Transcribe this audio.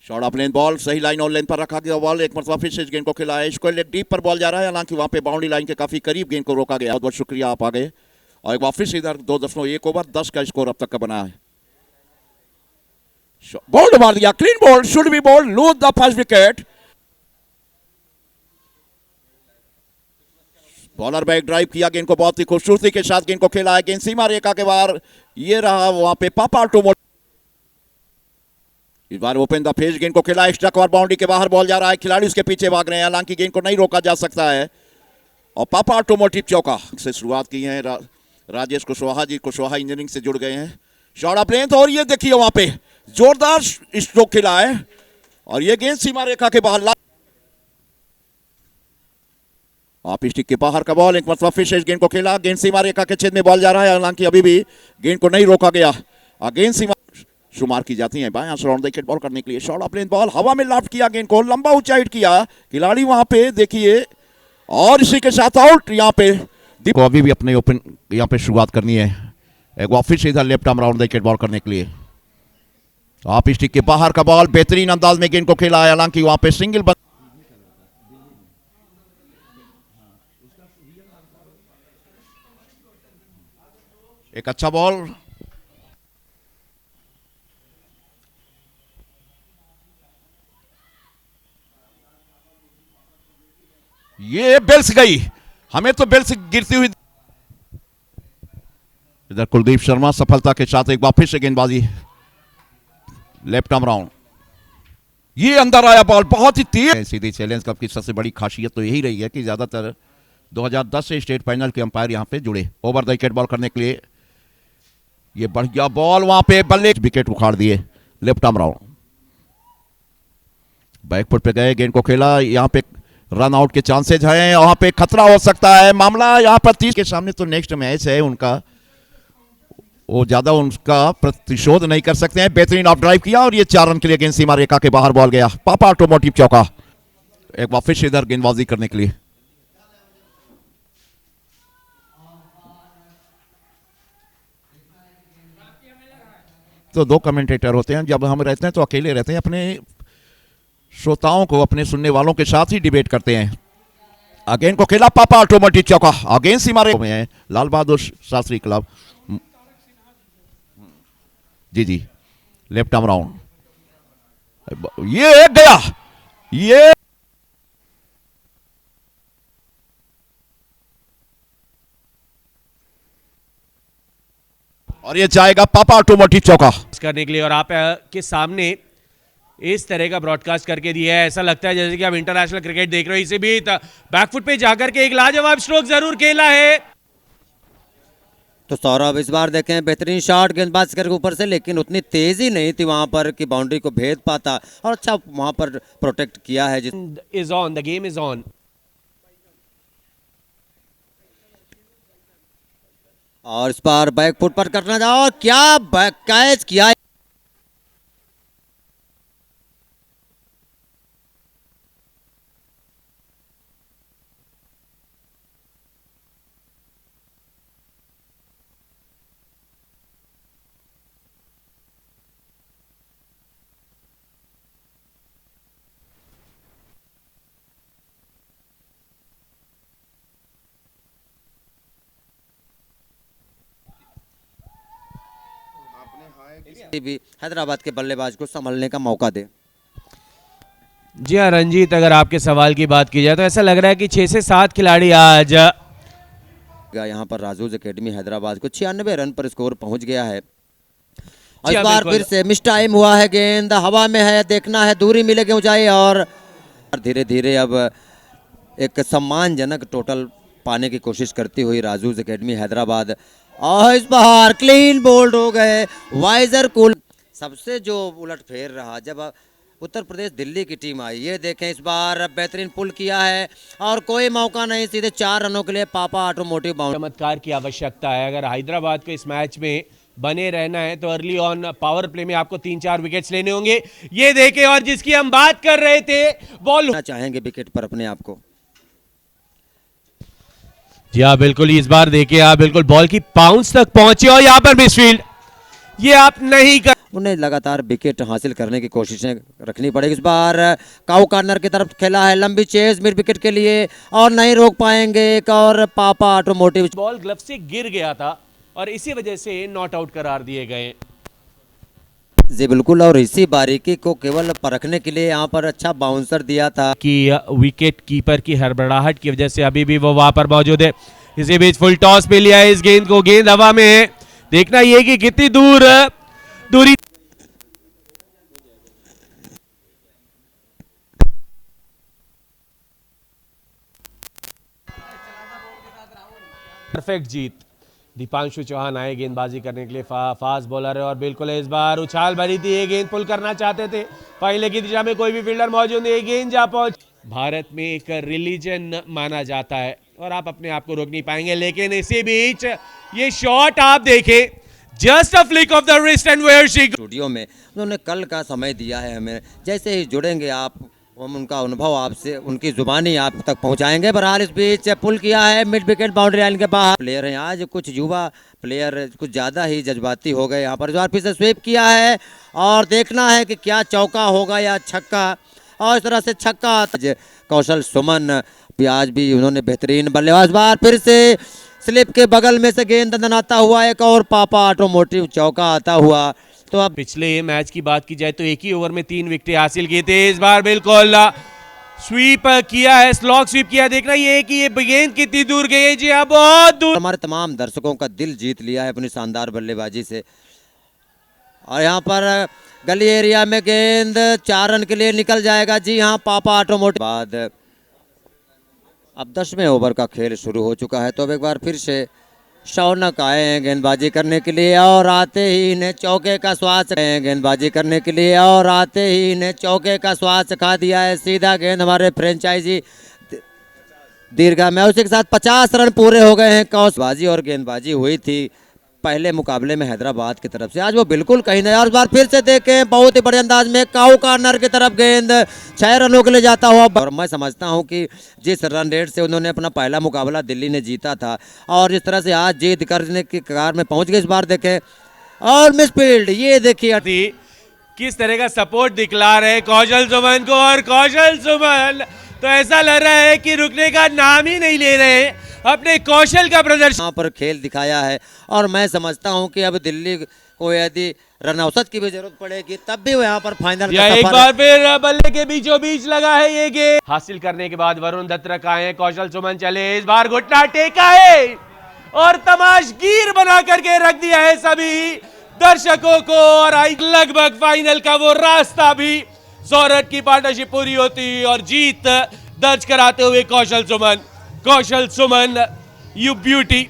Short of lane ball, सही line और लेन पर रखा गया बॉल, एक मरतबा फिर से इस गेंद को खिलाया, इसको डीप पर बॉल जा रहा है, हालांकि वहां पे बाउंड्री लाइन के काफी करीब गेंद को रोका गया। बहुत बहुत शुक्रिया, आप आ गए। और एक बार फिर से इधर 2.1 ओवर 10 का स्कोर अब तक का बना है। बोल्ड मार दिया, clean bowled, should be bowled, lose the first wicket. Bowler back drive किया, गेंद को बहुत ही खूबसूरती के साथ गेंद को खेला है, गेंद सीमा रेखा के बाहर, ये रहा वहां पे पापा टोमो। इस बार ओपन द फेस, गेंद को खेला, एक्स्ट्रा कवर, बाउंड्री के बाहर बॉल जा रहा है, खिलाड़ी उसके पीछे भाग रहे हैं, हालांकि गेंद को नहीं रोका जा सकता है। और पापा ऑटोमोटिव चौका से शुरुआत की है। राजेश कुशवाहा जी कुशवाहा इंजीनियरिंग से जुड़ गए हैं। शॉट ऑफ लेंथ, और ये देखिए वहां पे जोरदार स्ट्रोक खिला है और ये गेंद सीमा रेखा के बाहर। ऑफ स्टिक के बाहर का बॉल, एक मरतबा फिर से इस गेंद को खेला, गेंद सीमा रेखा के छेद में बॉल जा रहा है, हालांकि अभी भी गेंद को नहीं रोका गया। गेंद सीमा शुमार की जाती है बाएं से राउंड विकेट बॉल करने के लिए। शॉट ऑफ लेंथ बॉल, हवा में लॉफ्ट किया, गेंद को लंबा ऊंचा हिट किया खिलाड़ी वहां पे, देखिए, और इसी के साथ आउट। यहाँ पे को अभी भी अपने ओपन यहाँ पे शुरुआत करनी है। एक बार फिर से इधर left arm round wicket ball करने के लिए। ऑफ स्टिक के बाहर का बॉल, बेहतरीन अंदाज में गेंद को खेला है, हालांकि वहां पे सिंगल बंद। एक अच्छा बॉल, ये बेल्स गई, हमें तो बेल्स गिरती हुई। इधर कुलदीप शर्मा सफलता के साथ एक बार फिर से गेंदबाजी, लेफ्ट आर्म राउंड, ये अंदर आया बॉल, बहुत ही तेज। सीधी चैलेंज कप की सबसे बड़ी खासियत तो यही रही है कि ज्यादातर 2010 से स्टेट फाइनल के अंपायर यहां पे जुड़े। ओवर द विकेट बॉल करने के लिए ये बढ़िया बॉल, वहां पे बल्ले, विकेट उखाड़ दिए, लेफ्ट आर्म राउंड। बैकफुट पे गए, गेंद को खेला, यहां पे रन आउट के चांसेज हैं, वहां पे खतरा हो सकता है। मामला यहां पर 30 के सामने तो नेक्स्ट मैच है उनका, वो ज्यादा उनका प्रतिशोध नहीं कर सकते हैं। बेहतरीन ऑफ ड्राइव किया और ये 4 रन के लिए गेंद सीमा रेखा के बाहर बॉल गया। पापा ऑटोमोटिव चौका, एक बार फिर से इधर गेंदबाजी करने के लिए। तो 2 कमेंटेटर होते हैं, जब हम रहते हैं तो अकेले रहते हैं, अपने श्रोताओं को, अपने सुनने वालों के साथ ही डिबेट करते हैं। अगेन को खेला, पापा ऑटोमेटिक चौका, अगेन सीमा रेखा में है, लाल बहादुर शास्त्री क्लब। जी जी, लेफ्ट आर्म राउंड, ये गया, ये और ये जाएगा पापा ऑटोमेटिक चौका करने के लिए। और आप के सामने इस तरह का ब्रॉडकास्ट करके दिया है, ऐसा लगता है जैसे कि आप इंटरनेशनल क्रिकेट देख रहे हो। इसे भी बैकफुट पे जाकर के एक लाजवाब स्ट्रोक जरूर खेला है। तो सौरभ इस बार देखें, बेहतरीन शॉट गेंदबाज करके ऊपर से, लेकिन उतनी तेजी नहीं थी वहां पर कि बाउंड्री को भेद पाता, और अच्छा वहां पर प्रोटेक्ट किया है। Is on, the game is on. और इस बार बैक फुट पर करना जाओ, क्या कैच किया। भी हैदराबाद के बल्लेबाज को संभलने का मौका दे। जी हाँ रंजीत, अगर आपके सवाल की बात की जाए तो ऐसा लग रहा है कि 6 से 7 खिलाड़ी आज यहाँ पर राजूज एकेडमी हैदराबाद को 96 रन पर स्कोर पहुंच गया है। इस बार फिर से मिस टाइम हुआ है, गेंद हवा में है, देखना है दूरी मिलेगी ऊंचाई, और धीरे धीरे अब एक सम्मानजनक टोटल पाने की कोशिश करती हुई राजूज एकेडमी हैदराबाद। और इस बार क्लीन बोल्ड हो गए वाइजर कूल। सबसे जो उलट फेर रहा जब उत्तर प्रदेश दिल्ली की टीम आई, ये देखें इस बार बेहतरीन पुल किया है और कोई मौका नहीं, सीधे 4 रनों के लिए पापा ऑटोमोटिव बाउंड। चमत्कार की आवश्यकता है। अगर हैदराबाद को इस मैच में बने रहना है तो अर्ली ऑन पावर प्ले में आपको 3-4 विकेट्स लेने होंगे। ये देखें, और जिसकी हम बात कर रहे थे, बॉल चाहेंगे विकेट पर अपने आप को। जी हाँ बिल्कुल, इस बार देखिए आप बिल्कुल बॉल की पाउंस तक पहुंचे और यहाँ पर मिसफील्ड, ये आप नहीं कर। उन्हें लगातार विकेट हासिल करने की कोशिशें रखनी पड़ेगी। इस बार काउ कॉर्नर की तरफ खेला है, लंबी चेज मिड विकेट के लिए और नहीं रोक पाएंगे। एक और पापा ऑटोमोटिव बॉल ग्लव से गिर गया था और इसी वजह से नॉट आउट करार दिए गए। जी बिल्कुल, और इसी बारीकी को केवल परखने के लिए यहाँ पर अच्छा बाउंसर दिया था कि विकेट कीपर की हड़बड़ाहट की वजह से अभी भी वो वहां पर मौजूद है। इसी बीच फुल टॉस पे लिया है इस गेंद को, गेंद हवा में है, देखना ये कि कितनी दूरी परफेक्ट जीत। दीपांशु चौहान आए गेंदबाजी करने के लिए, फास्ट बॉलर है और बिल्कुल इस बार उछाल भरी थी, ये गेंद पुल करना चाहते थे, पहले की दिशा में कोई भी फील्डर मौजूद नहीं, गेंद जा पहुंच। भारत में एक रिलीजन माना जाता है और आप अपने आप को रोक नहीं पाएंगे, लेकिन इसी बीच ये शॉट आप देखें, just a flick of the wrist and where she. Studio में उन्होंने कल का समय दिया है हमें, जैसे ही जुड़ेंगे आप हम उनका अनुभव आपसे, उनकी जुबानी आप तक पहुंचाएंगे। बहरहाल इस बीच पुल किया है मिड विकेट बाउंड्री लाइन के बाहर। प्लेयर हैं आज कुछ युवा प्लेयर कुछ ज़्यादा ही जज्बाती हो गए यहाँ पर। इस बार फिर से स्वीप किया है और देखना है कि क्या चौका होगा या छक्का, और इस तरह से छक्का। कौशल सुमन प्याज भी उन्होंने बेहतरीन बल्लेबाज, बार फिर से स्लिप के बगल में से गेंद दनाता हुआ एक और पापा ऑटोमोटिव चौका आता हुआ। तो अब पिछले मैच की बात की जाए तो एक ही ओवर में 3 विकेटें हासिल की थी, इस बार बिल्कुल स्वीप किया है, स्लॉग स्वीप किया, देखना ये कि ये गेंद कितनी दूर गई है। जी हाँ, बहुत दूर। हमारे तमाम दर्शकों का दिल जीत लिया है अपनी शानदार बल्लेबाजी से। और यहाँ पर गली एरिया में गेंद 4 रन के लिए निकल जाएगा। जी हाँ, पापा ऑटोमोटिव बाद अब 10वें ओवर का खेल शुरू हो चुका है। तो अब एक बार फिर से शौनक आए हैं गेंदबाजी करने के लिए और आते ही इन्हें चौके का स्वाद गेंदबाजी करने के लिए और आते ही इन्हें चौके का स्वाद चखा दिया है। सीधा गेंद हमारे फ्रेंचाइजी दीर्घा में, उसी के साथ 50 रन पूरे हो गए हैं। कौशबाजी और गेंदबाजी हुई थी पहले मुकाबले में हैदराबाद की तरफ से, आज वो बिल्कुल कहीं नहीं। और इस बार फिर से देखें बहुत ही बड़े अंदाज में काउ कॉर्नर की तरफ गेंद 6 रनों के लिए जाता हुआ। और मैं समझता हूं कि जिस रन रेट से उन्होंने अपना पहला मुकाबला दिल्ली ने जीता था और जिस तरह से आज जीत करने की कगार में पहुंच गए, इस बार देखें और मिस फील्ड, ये देखिए किस तरह का सपोर्ट दिखला रहे कौशल सुमन को, और कौशल सुमन तो ऐसा लग रहा है कि रुकने का नाम ही नहीं ले रहे, अपने कौशल का प्रदर्शन यहाँ पर खेल दिखाया है। और मैं समझता हूं कि अब दिल्ली को यदि रन औसत की भी जरूरत पड़ेगी तब भी वो यहाँ पर फाइनल या एक बार फिर बल्ले के बीचों बीच लगा है ये गेंद। हासिल करने के बाद वरुण दत्त आए हैं, कौशल सुमन चले, इस बार घुटना टेका है और तमाशगीर बना करके रख दिया है सभी दर्शकों को। और लगभग फाइनल का वो रास्ता भी, सौरभ की पार्टनरशिप पूरी होती और जीत दर्ज कराते हुए कौशल सुमन, यू ब्यूटी।